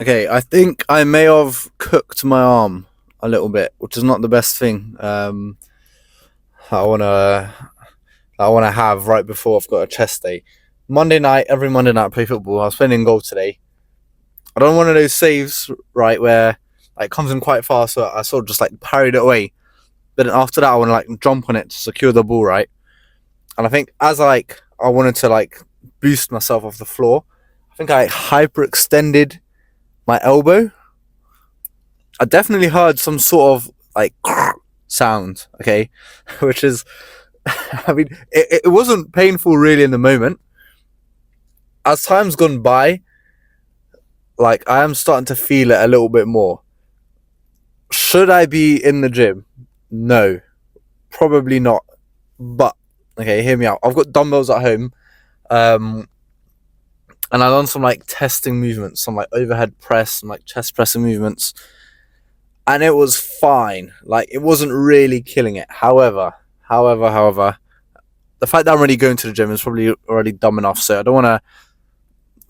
Okay, I think I may have cooked my arm a little bit, which is not the best thing. I wanna I wanna have right before I've got a chest day. Monday night, every Monday night I play football. I was playing in goal today. I don't want one of those saves, right, where like it comes in quite fast, so I sort of just like parried it away. But then after that, I want to like jump on it to secure the ball, right? And I think as I wanted to like boost myself off the floor, I think I hyperextended my elbow. I definitely heard some sort of like sound, okay, which is, I mean, it wasn't painful really in the moment. As time's gone by, like I am starting to feel it a little bit more. Should I be in the gym? No, probably not. But okay, hear me out. I've got dumbbells at home, um, and I done some like testing movements, some like overhead press, some like chest pressing movements, and it was fine. Like it wasn't really killing it. However, the fact that I'm already going to the gym is probably already dumb enough. So I don't want to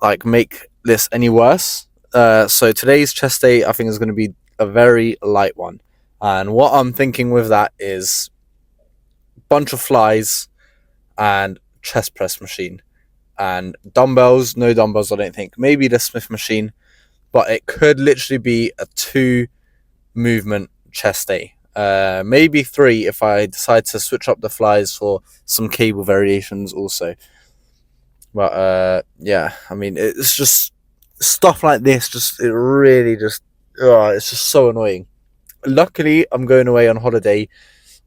like make this any worse. So today's chest day, I think, is going to be a very light one. And what I'm thinking with that is a bunch of flies and chest press machine and dumbbells. No dumbbells, I don't think. Maybe the Smith machine, but it could literally be a 2 movement chest day. Maybe 3 if I decide to switch up the flies for some cable variations also. But yeah, I mean, it's just stuff like this. It really just, it's just so annoying. Luckily, I'm going away on holiday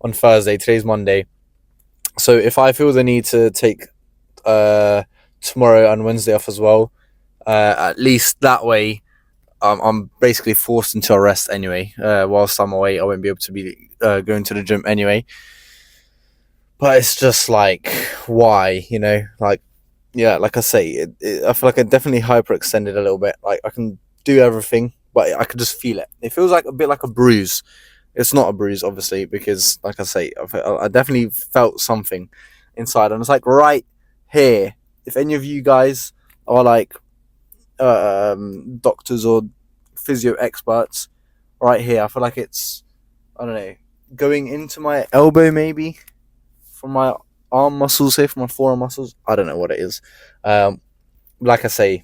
on Thursday. Today's Monday, so if I feel the need to take tomorrow and Wednesday off as well, at least that way, I'm basically forced into a rest anyway. Whilst I'm away, I won't be able to be going to the gym anyway. But it's just like, why, like, yeah, like I say, I feel like I definitely hyperextended a little bit. Like I can do everything, but I could just feel it. It feels like a bit like a bruise. It's not a bruise, obviously, because like I say, I definitely felt something inside, and it's like right here. If any of you guys are like doctors or physio experts, right here, I feel like it's, I don't know, going into my elbow maybe from my arm muscles here, from my forearm muscles. I don't know what it is. Like I say,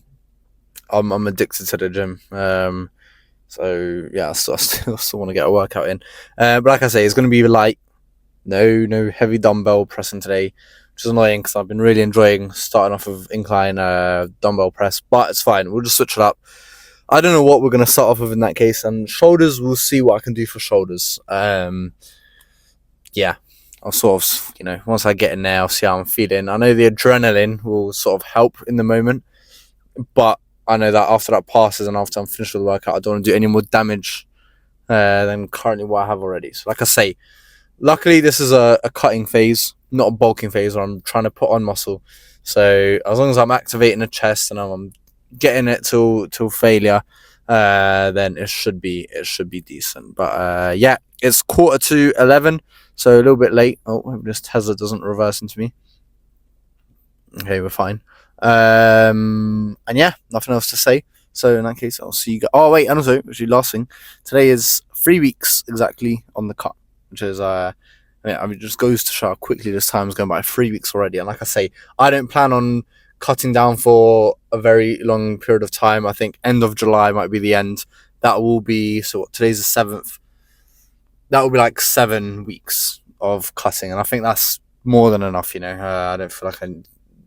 I'm addicted to the gym. So yeah, I still want to get a workout in. But like I say, it's going to be light. No heavy dumbbell pressing today, which is annoying because I've been really enjoying starting off with incline dumbbell press. But it's fine. We'll just switch it up. I don't know what we're going to start off with in that case. And shoulders, we'll see what I can do for shoulders. Yeah, I'll sort of, once I get in there, I'll see how I'm feeling. I know the adrenaline will sort of help in the moment, but I know that after that passes and after I'm finished with the workout, I don't want to do any more damage than currently what I have already. So like I say, luckily this is a cutting phase, not a bulking phase where I'm trying to put on muscle. So as long as I'm activating the chest and I'm getting it till failure, then it should be decent. But yeah, it's 11:15, so a little bit late. Oh, hope this Tesla doesn't reverse into me. Okay, we're fine. And yeah, nothing else to say. So in that case, I'll see you guys. Oh wait, and also, actually, last thing, today is 3 weeks exactly on the cut, which is I mean, it just goes to show how quickly this time is going by. 3 weeks already, and like I say, I don't plan on cutting down for a very long period of time. I think end of July might be the end. That will be, so what, today's the 7th. That will be like 7 weeks of cutting, and I think that's more than enough. I don't feel like I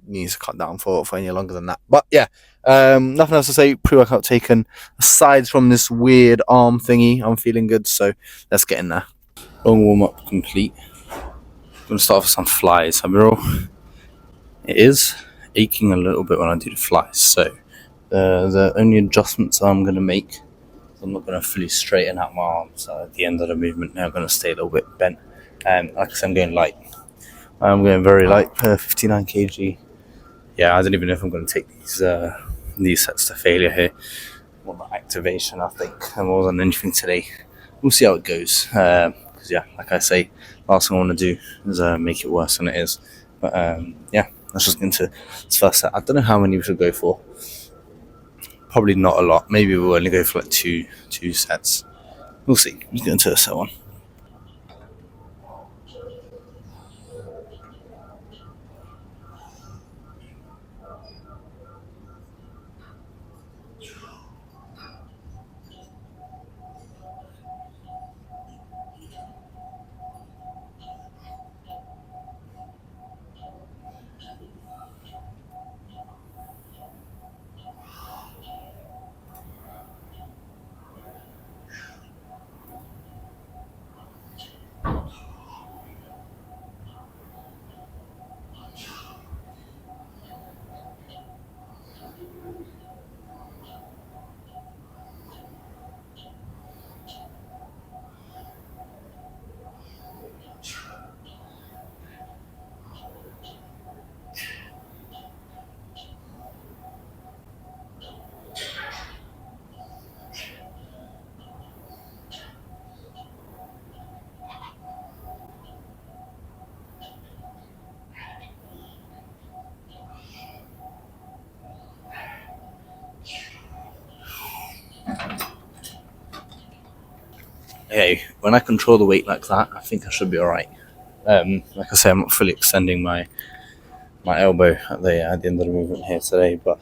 need to cut down for any longer than that. But yeah, nothing else to say. Pre-workout taken. Aside from this weird arm thingy, I'm feeling good. So let's get in there. Long warm up complete. I'm gonna start with some flies. It is aching a little bit when I do the flies. So the only adjustments I'm gonna make, I'm not going to fully straighten out my arms at the end of the movement. Now I'm going to stay a little bit bent. Like I said, I'm going light. I'm going very light, 59 kg. Yeah, I don't even know if I'm going to take these sets to failure here. More about activation, I think, more than anything today. We'll see how it goes. Because yeah, like I say, last thing I want to do is make it worse than it is. But yeah, let's just get into this first set. I don't know how many we should go for. probably not a lot. Maybe we'll only go for like two sets. We'll see. Let's get into set one. Okay, when I control the weight like that, I think I should be alright. Like I say, I'm not fully extending my elbow at the end of the movement here today, but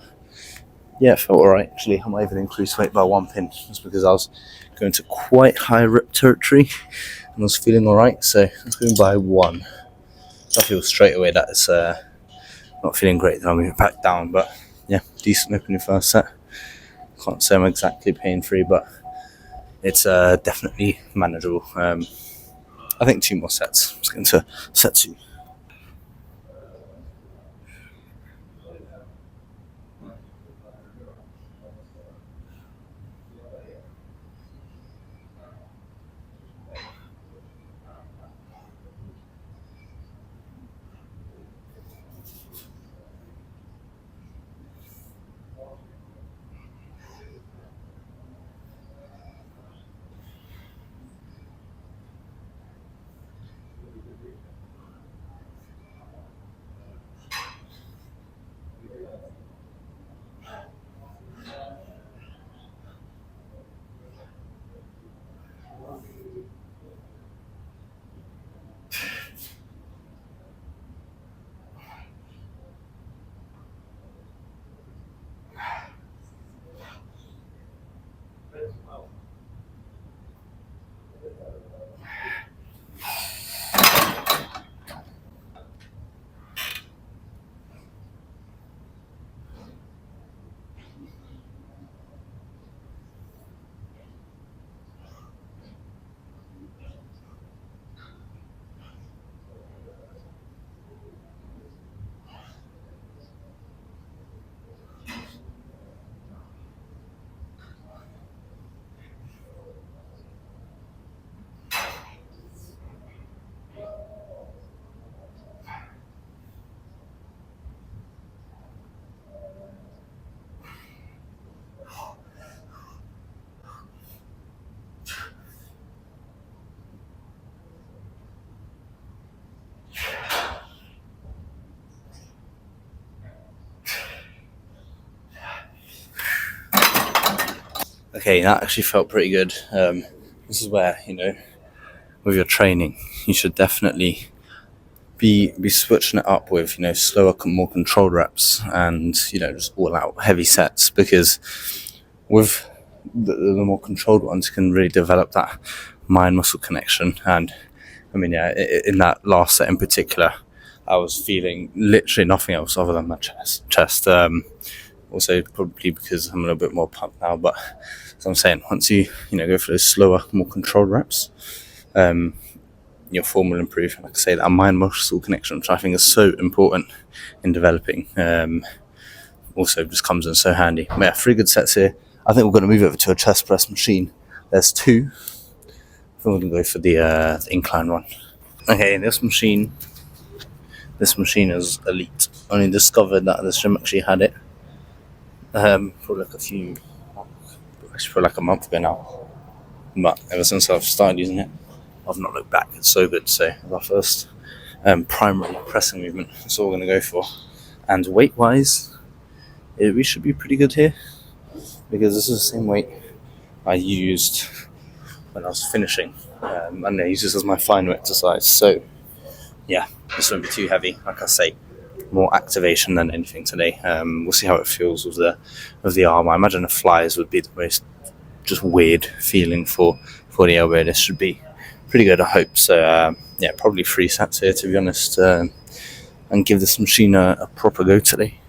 yeah, it felt alright. Actually, I might even increase weight by 1 pin, just because I was going to quite high rep territory and I was feeling alright. So let's go by 1. I feel straight away that it's not feeling great, then I'll move it back down. But yeah, decent opening first set. Can't say I'm exactly pain free, but it's definitely manageable. I think 2 more sets. Let's get into set 2. Okay, that actually felt pretty good. This is where, with your training, you should definitely be switching it up with, slower, more controlled reps and, just all out heavy sets, because with the more controlled ones can really develop that mind muscle connection. And I mean, yeah, in that last set in particular, I was feeling literally nothing else other than my chest. Also probably because I'm a little bit more pumped now, but as I'm saying, once you go for those slower, more controlled reps, your form will improve. Like I say, that mind muscle connection, which I think is so important in developing, also just comes in so handy. But yeah, 3 good sets here. I think we're going to move over to a chest press machine. There's 2. I think we're going to go for the incline one. Okay, this machine is elite. I only discovered that this gym actually had it for like a month ago now. But ever since I've started using it, I've not looked back. It's so good. So our first primary pressing movement. That's all we're going to go for. And weight-wise, we should be pretty good here. because this is the same weight I used when I was finishing, and I use this as my final exercise. So yeah, this won't be too heavy. Like I say, more activation than anything today. We'll see how it feels with the arm. I imagine the flies would be the most just weird feeling for the elbow. This should be pretty good, I hope. So yeah, probably 3 sets here, to be honest, and give this machine a proper go today.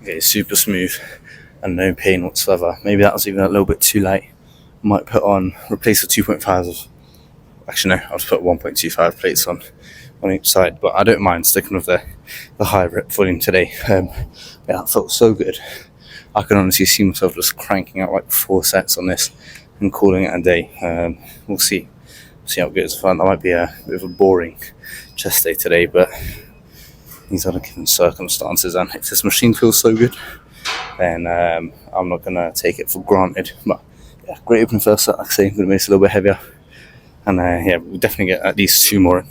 Okay, super smooth and no pain whatsoever. Maybe that was even a little bit too late. Might replace the 2.5s. Actually, no, I'll just put 1.25 plates on each side. But I don't mind sticking with the high rep volume today. Yeah, that felt so good. I can honestly see myself just cranking out like 4 sets on this and calling it a day. We'll see how it goes. That might be a bit of a boring chest day today, but these are the given circumstances, and if this machine feels so good, then I'm not going to take it for granted. But yeah, great opening first set, like I say. I'm going to make it a little bit heavier, and yeah, we'll definitely get at least 2 more in.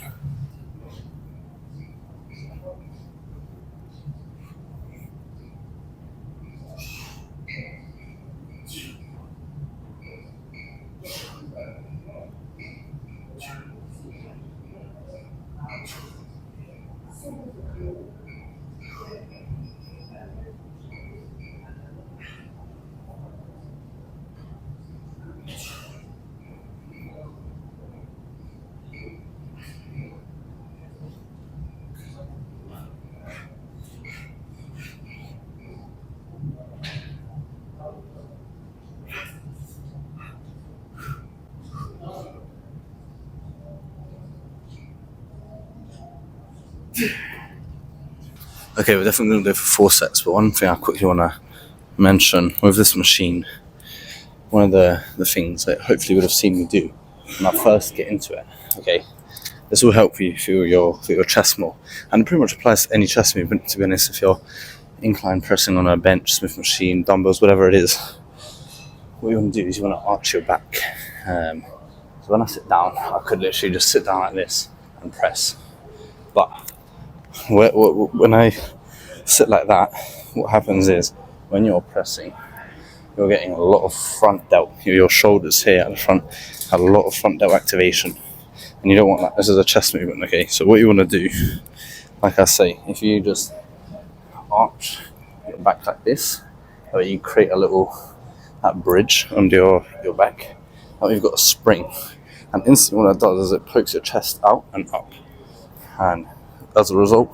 Okay, we're definitely going to go for 4 sets, but one thing I quickly want to mention with this machine, one of the things that hopefully you would have seen me do when I first get into it, okay, this will help you feel your chest more, and it pretty much applies to any chest movement, to be honest. If you're incline pressing on a bench, Smith machine, dumbbells, whatever it is, what you want to do is you want to arch your back. So when I sit down, I could literally just sit down like this and press, but when I sit like that, what happens is when you're pressing, you're getting a lot of front delt. Your shoulders here at the front have a lot of front delt activation, and you don't want that. This is a chest movement, okay? So what you want to do, like I say, if you just arch your back like this, or you create a little that bridge under your back, now you've got a spring, and instantly what that does is it pokes your chest out and up, and as a result,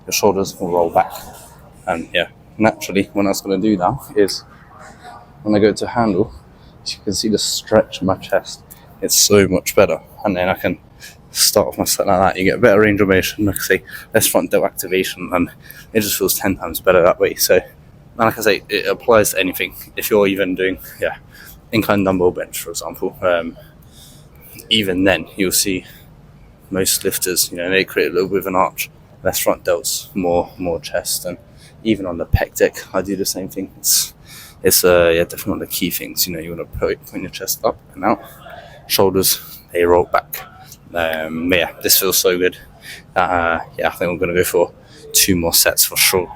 your shoulders will roll back. And yeah, naturally, what I was going to do now is when I go to handle, as you can see the stretch in my chest, it's so much better. And then I can start off my set like that. You get better range of motion, like I say, less front delt activation, and it just feels 10 times better that way. So, like I say, it applies to anything. If you're even doing, incline dumbbell bench, for example, even then you'll see most lifters, they create a little bit of an arch, less front delts, more chest, and even on the pec deck, I do the same thing. It's definitely one of the key things. You want to point your chest up and out, shoulders they roll back. Yeah, this feels so good. I think I'm going to go for 2 more sets for sure.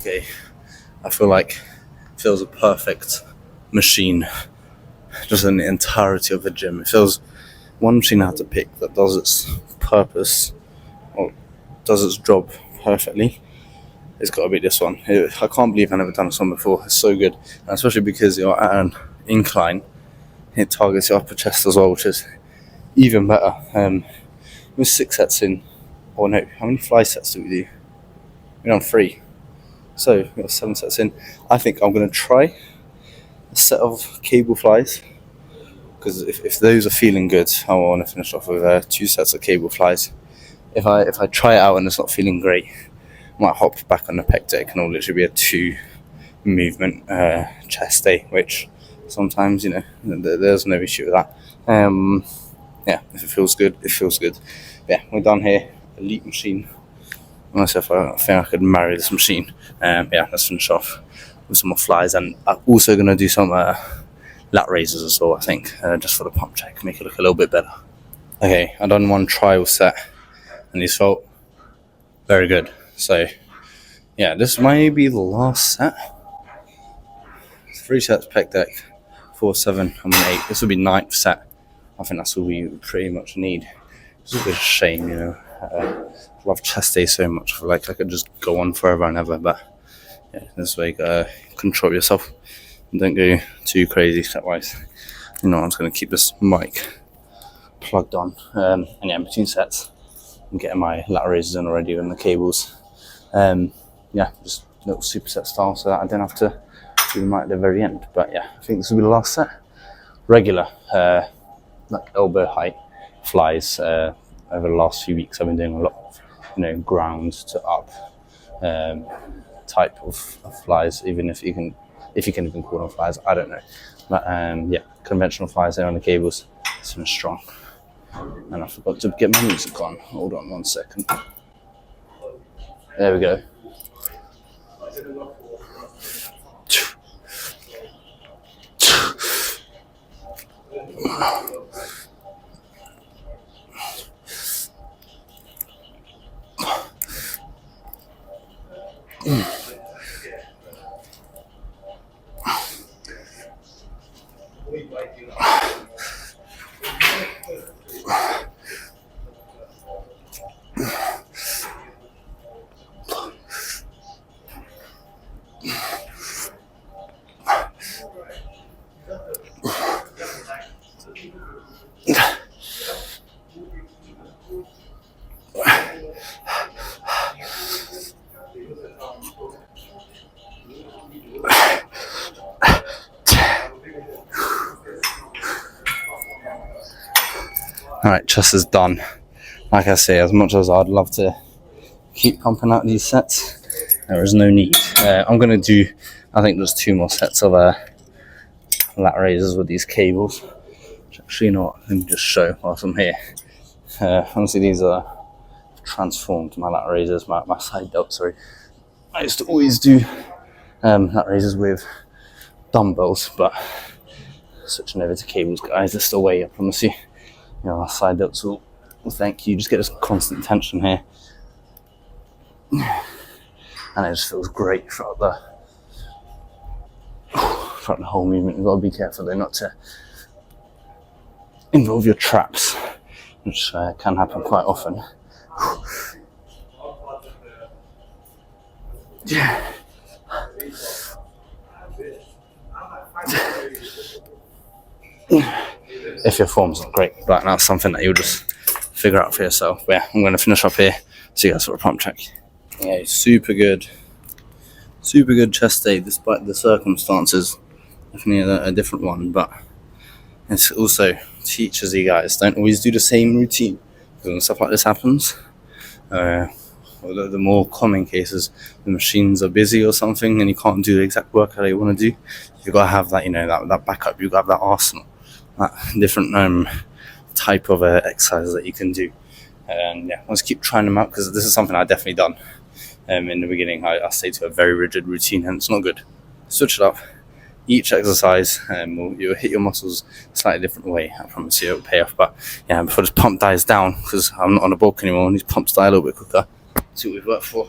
Okay, I feel like it feels a perfect machine, just in the entirety of the gym. It feels one machine I had to pick that does its purpose or does its job perfectly. It's got to be this one. I can't believe I've never done this one before. It's so good, and especially because you're at an incline. It targets your upper chest as well, which is even better. We're 6 sets in. Oh no, how many fly sets do we do? We're on 3. So we've got 7 sets in. I think I'm going to try a set of cable flies, because if those are feeling good, I want to finish off with 2 sets of cable flies. If I try it out and it's not feeling great, I might hop back on the pec deck and it'll literally be a 2 movement chest day, which sometimes, there's no issue with that. Yeah, if it feels good, it feels good. Yeah, we're done here. Elite machine. Myself, I think I could marry this machine. Yeah, let's finish off with some more flies, and I'm also going to do some lat raises as well, I think, just for the pump check, make it look a little bit better. Okay, I've done one trial set and these felt very good. So yeah, this might be the last set. 3 sets pec deck, 4, 7, and 8. This will be 9th set. I think that's all we pretty much need. It's a bit of a shame, I love chest day so much. I feel like I could just go on forever and ever, but yeah, this way you gotta control yourself and don't go too crazy stepwise. I'm just gonna keep this mic plugged on, and yeah, in between sets I'm getting my lat raises in already and the cables. Yeah, just little superset style, so that I don't have to do the mic at the very end. But yeah, I think this will be the last set. Regular, like elbow height flies. Over the last few weeks, I've been doing a lot of, ground to up type of flies. Even if you can even call them flies, I don't know. But yeah, conventional flies there on the cables. It's been strong. And I forgot to get my music on. Hold on 1 second. There we go. Alright, chest is done. Like I say, as much as I'd love to keep pumping out these sets, there is no need. I'm going to do, I think there's 2 more sets of lat raises with these cables. Which actually, let me just show whilst I'm here. Honestly, these are transformed, my lat raises, my side delt, sorry. I used to always do lat raises with dumbbells, but switching over to cables, guys, this is the way, I promise you. Our side delts will Well, thank you. Just get this constant tension here, and it just feels great throughout the whole movement. You've got to be careful though not to involve your traps, which can happen quite often. Yeah. If your form's not great, but that's something that you'll just figure out for yourself. But yeah, I'm going to finish up here. See you guys for a pump check. Yeah, super good chest day despite the circumstances. Definitely a different one, but it also teaches you guys don't always do the same routine, because when stuff like this happens, the more common cases, the machines are busy or something and you can't do the exact work that you want to do, you've got to have that, that backup. You've got to have that arsenal, that different type of exercises that you can do. And yeah, let's keep trying them out, because this is something I've definitely done. In the beginning, I stayed to a very rigid routine, and it's not good. Switch it up. Each exercise, you'll hit your muscles a slightly different way. I promise you, it'll pay off. But yeah, before this pump dies down, because I'm not on a bulk anymore, and these pumps die a little bit quicker. See what we've worked for.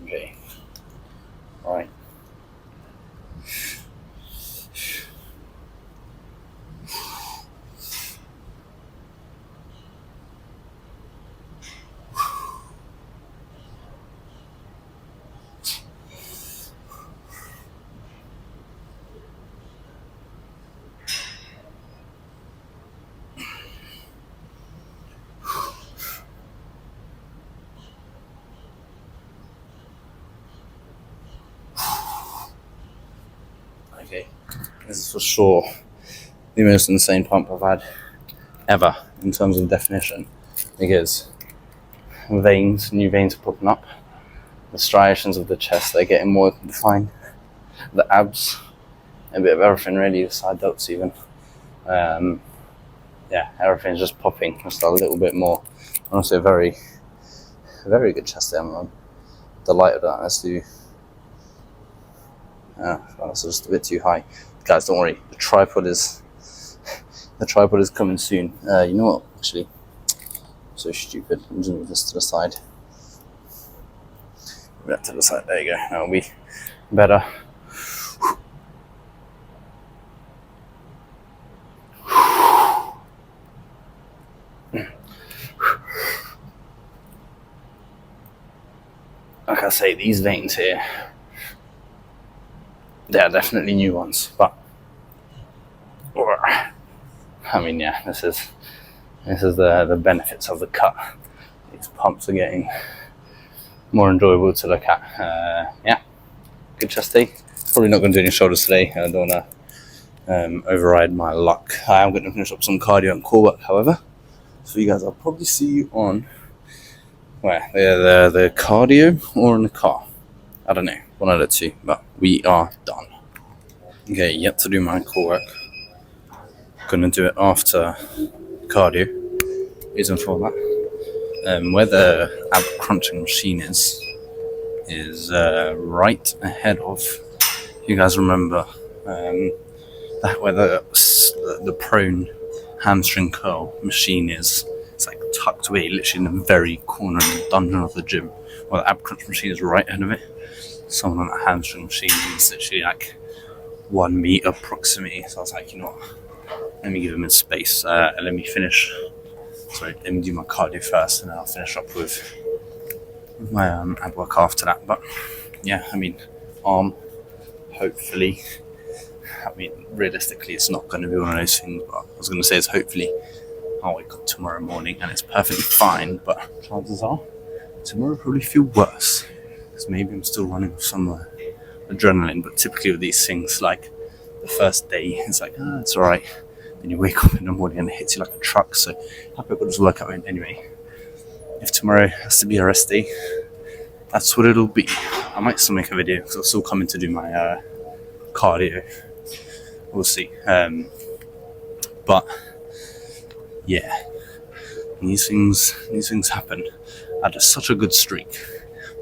Okay. Right. Okay, this is for sure the most insane pump I've had ever in terms of definition, because new veins are popping up, the striations of the chest, they're getting more defined, the abs, a bit of everything really, the side delts even. Yeah, everything's just popping just a little bit more. Honestly, a very good chest day. I'm delighted with that. Let's do. That's just a bit too high, guys. Don't worry. The tripod is coming soon. You know what? Actually, I'm so stupid. I'm just move this to the side. Move that to the side. There you go. That'll be better. Like I say, these veins here, they're definitely new ones, but I mean, yeah, this is the benefits of the cut. These pumps are getting more enjoyable to look at. Yeah, good chest day. Probably not going to do any shoulders today. I don't want to override my luck. I am going to finish up some cardio and core work, however. So you guys, I'll probably see you on the cardio or in the car. I don't know, one of the two, but we are done. Okay, yet to do my core work. Gonna do it after cardio. Reason for that. Where the ab crunching machine is right ahead of. You guys remember that where the prone hamstring curl machine is? It's like tucked away, literally in the very corner in the dungeon of the gym. Well, the ab crunch machine is right ahead of it. Someone on that hamstring machine is literally like 1 meter proximity. So I was like, you know what? Let me give him his space. Let me finish. Sorry, let me do my cardio first, and then I'll finish up with my ab work after that. But yeah, I mean, arm. Hopefully, I mean, realistically, it's not going to be one of those things. But I was going to say it's hopefully I'll wake up tomorrow morning and it's perfectly fine. But chances are tomorrow will probably feel worse, because maybe I'm still running with some adrenaline. But typically with these things, like the first day, it's like, it's all right. Then you wake up in the morning and it hits you like a truck. So happy I've got this workout in anyway. If tomorrow has to be a rest day, that's what it'll be. I might still make a video because I'll still come in to do my cardio. We'll see. But yeah, these things happen. I had such a good streak.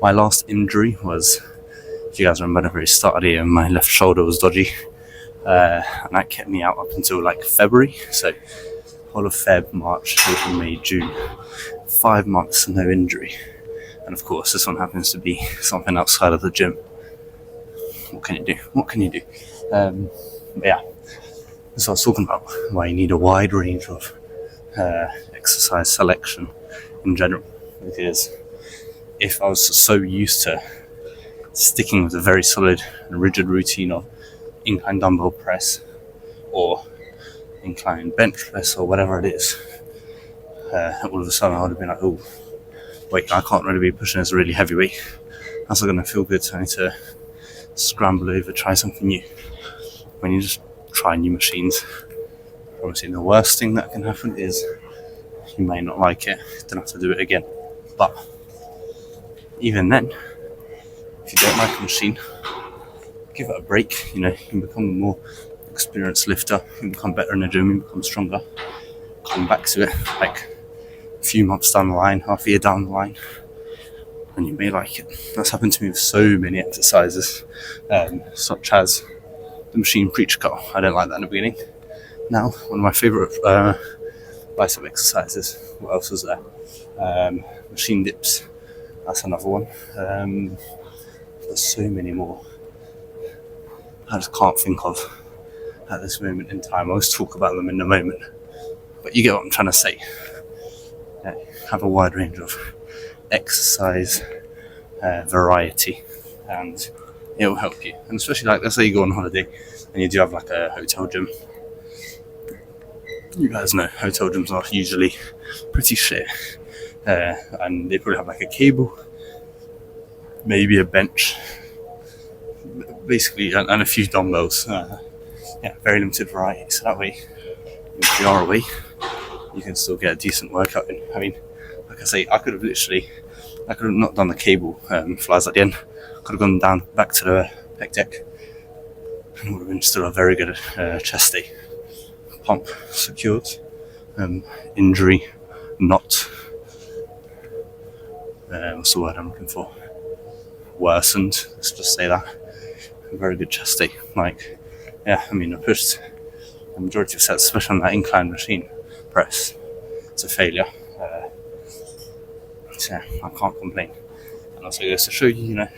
My last injury was, if you guys remember, at the very start of the year, my left shoulder was dodgy, and that kept me out up until like February. So whole of Feb, March, April, May, June, 5 months, no injury. And of course, this one happens to be something outside of the gym. What can you do? What can you do? But yeah, that's what I was talking about. Why you need a wide range of exercise selection in general. Because if I was so used to sticking with a very solid and rigid routine of incline dumbbell press or incline bench press or whatever it is, all of a sudden I would have been like, oh, wait, I can't really be pushing this really heavy weight. That's not going to feel good, so I need to scramble over, try something new. When you just try new machines, obviously the worst thing that can happen is you may not like it, don't have to do it again. But even then, if you don't like a machine, give it a break. You know, you can become a more experienced lifter, you can become better in the gym, you become stronger, come back to it like a few months down the line, half a year down the line, and you may like it. That's happened to me with so many exercises, such as the machine preacher curl. I didn't like that in the beginning. Now, one of my favourite bicep exercises. What else was there? Machine dips. That's another one. There's so many more I just can't think of at this moment in time. I always talk about them in the moment, but you get what I'm trying to say. Have a wide range of exercise variety, and it will help you. And especially, like, let's say you go on holiday and you do have like a hotel gym. You guys know hotel gyms are usually pretty shit, and they probably have like a cable, maybe a bench, basically, and a few dumbbells. Very limited variety. So that way, if you are away, you can still get a decent workout in. I mean, like I say, I could have not done the cable flies at the end. Could have gone down back to the pec deck, and it would have been still a very good chest day. Pump secured, injury not. What's the word I'm looking for? Worsened. Let's just say that. A very good chest day. Like, yeah, I mean, I pushed the majority of sets, especially on that incline machine press. It's a failure. So yeah, I can't complain. And also goes to show you, you know,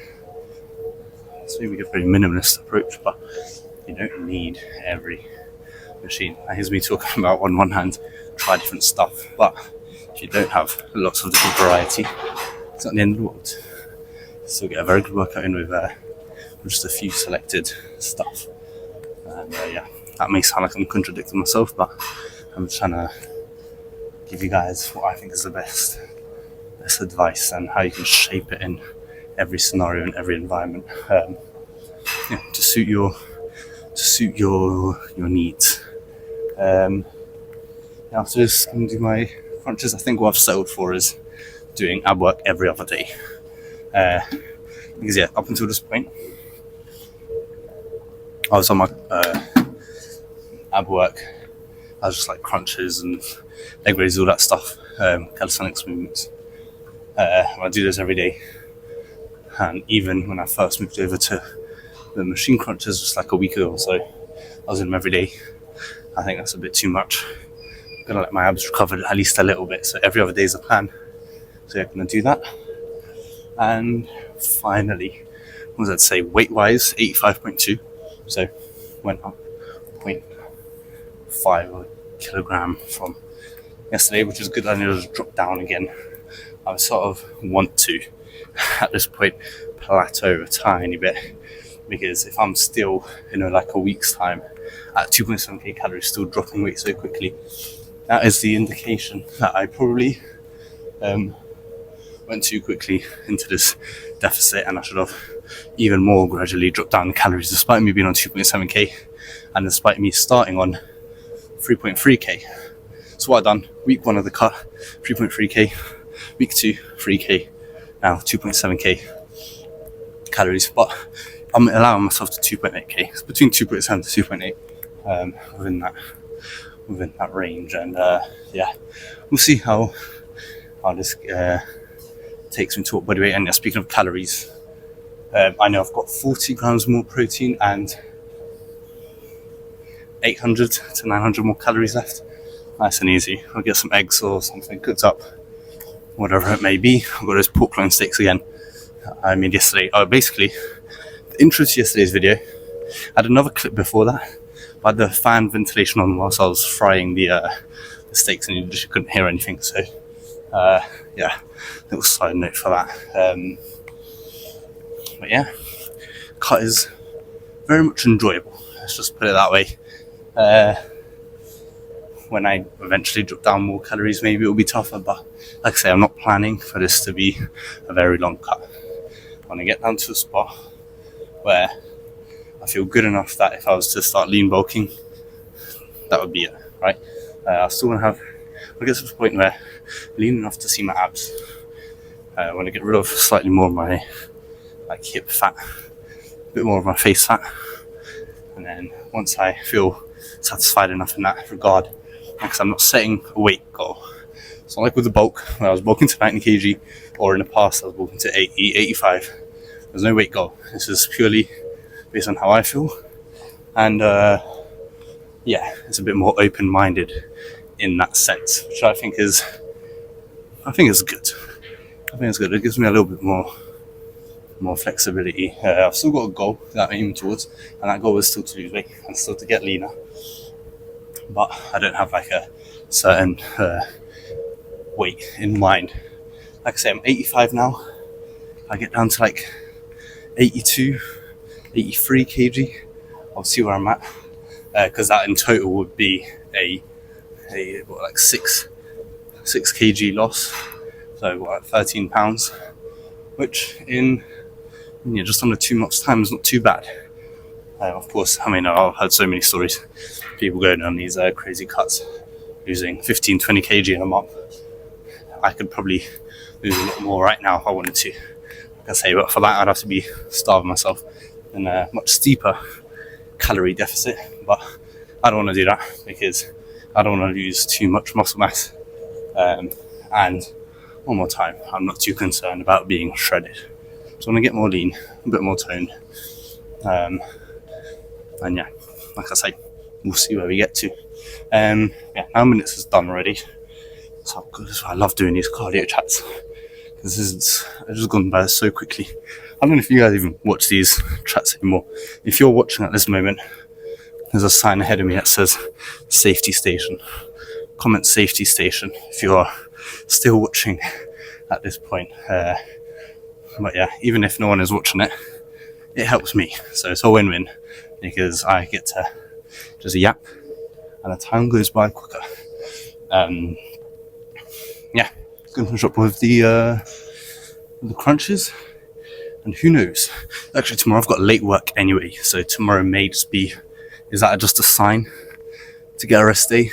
it's maybe a very minimalist approach, but you don't need every machine. That here's me talking about on one hand, try different stuff, but if you don't have lots of different variety, it's not the end of the world. You still get a very good workout in with just a few selected stuff. And that may sound like I'm contradicting myself, but I'm trying to give you guys what I think is the best advice and how you can shape it in every scenario and every environment, to suit your needs. After this, I'm going to do my crunches. I think what I've settled for is doing ab work every other day. Because up until this point, I was on my ab work. I was just like crunches and leg raises, all that stuff, calisthenics movements. I do this every day. And even when I first moved over to the machine crunches just like a week ago or so, I was in them every day. I think that's a bit too much. I'm going to let my abs recover at least a little bit. So every other day is a plan. So I'm going to do that. And finally, what does that say? Weight-wise, 85.2. So went up 0.5 kilogram from yesterday, which is good. I need to drop down again. I sort of want to, at this point, plateau a tiny bit. Because if I'm still, like a week's time at 2.7k calories, still dropping weight so quickly, that is the indication that I probably went too quickly into this deficit, and I should have even more gradually dropped down the calories, despite me being on 2.7k and despite me starting on 3.3k. So what I've done, week 1 of the cut, 3.3k, week 2, 3k, now 2.7k calories, but I'm allowing myself to 2.8k. It's between 2.7 to 2.8, within that range, and we'll see how this takes me to body weight. And speaking of calories, I know I've got 40 grams more protein and 800 to 900 more calories left. Nice and easy. I'll get some eggs or something cooked up, whatever it may be. I've got those pork loin steaks again I made yesterday. Basically, the intro to yesterday's video, I had another clip before that. I had the fan ventilation on whilst I was frying the steaks, and you just couldn't hear anything. So, yeah, little side note for that. But yeah, cut is very much enjoyable. Let's just put it that way. When I eventually drop down more calories, maybe it'll be tougher. But like I say, I'm not planning for this to be a very long cut. I want to get down to a spot where I feel good enough that if I was to start lean bulking, that would be it, right? I still want to I'll get to the point where I'm lean enough to see my abs. I want to get rid of slightly more of my like hip fat, a bit more of my face fat, and then once I feel satisfied enough in that regard, because I'm not setting a weight goal. It's not like with the bulk, when I was bulking to 90 kg, or in the past I was bulking to 80, 85. There's no weight goal. This is purely based on how I feel, and yeah, it's a bit more open-minded in that sense, which I think is good. I think it's good. It gives me a little bit more flexibility. I've still got a goal that I'm aiming towards, and that goal is still to lose weight and still to get leaner. But I don't have like a certain weight in mind. Like I say, I'm 85 now. If I get down to like 82, 83 kg, I'll see where I'm at. Because that in total would be a like 6 kg loss. So what, 13 pounds, which in just under 2 months' time is not too bad. Of course, I mean, I've heard so many stories, people going on these crazy cuts, losing 15, 20 kg in a month. I could probably lose a lot more right now if I wanted to. Like I say, but for that I'd have to be starving myself in a much steeper calorie deficit. But I don't want to do that because I don't want to lose too much muscle mass. And one more time, I'm not too concerned about being shredded. So I want to get more lean, a bit more toned. And yeah, like I say, we'll see where we get to. Yeah, 9 minutes is done already. So good. That's why I love doing these cardio chats, because it's just gone by so quickly. I don't know if you guys even watch these chats anymore. If you're watching at this moment, there's a sign ahead of me that says safety station. Comment safety station if you are still watching at this point. But yeah, even if no one is watching it, it helps me. So it's a win-win, because I get to just yap and the time goes by quicker. Yeah, going to finish up with the crunches, and who knows, actually tomorrow I've got late work anyway, so tomorrow may just be, is that just a sign to get a rest day?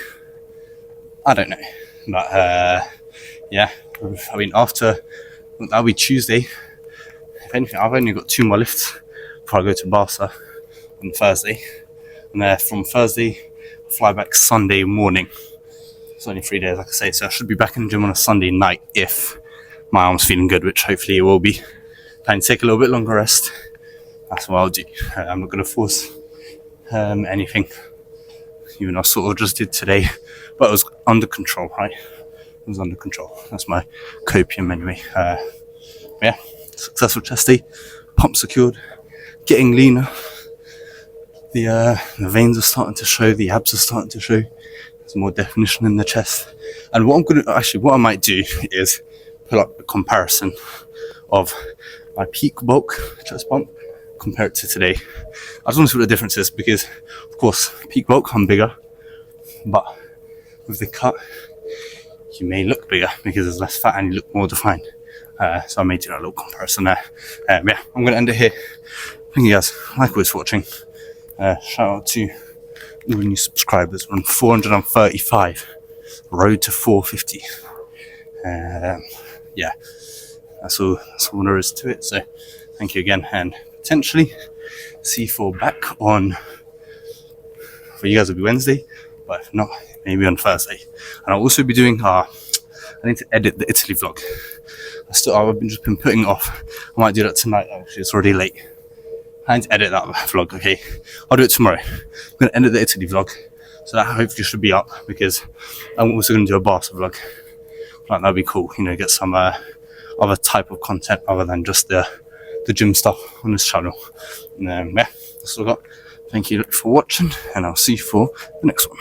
I don't know, but yeah, I mean, after that'll be Tuesday. If anything, I've only got 2 more lifts before I go to Barca on Thursday, and from Thursday I fly back Sunday morning. It's only 3 days, like I say, so I should be back in the gym on a Sunday night if my arm's feeling good, which hopefully it will be. Planning to take a little bit longer rest. That's what I'll do. I'm not going to force anything, even though I sort of just did today, but it was under control, right? It was under control. That's my copium anyway. Yeah, successful chest day, pump secured, getting leaner. The veins are starting to show, the abs are starting to show. There's more definition in the chest. And what I might do is pull up a comparison of my peak bulk chest pump, compare it to today. I just want to see what the difference is, because of course peak bulk I'm bigger, but with the cut you may look bigger because there's less fat and you look more defined. So I made a little comparison there. Yeah, I'm going to end it here. Thank you guys, like always, for watching. Shout out to all the new subscribers. We're on 435, road to 450. Yeah, that's all there is to it. So thank you again, and potentially C4 back on, for you guys it'll be Wednesday, but if not, maybe on Thursday. And I'll also be doing I need to edit the Italy vlog. I've just been putting it off. I might do that tonight. Actually, it's already late. I need to edit that vlog. Okay, I'll do it tomorrow. I'm gonna edit the Italy vlog, so that hopefully should be up, because I'm also gonna do a Barca vlog. Like, that'd be cool. You know, get some other type of content other than just the gym stuff on this channel. And yeah, that's all I got. Thank you for watching, and I'll see you for the next one.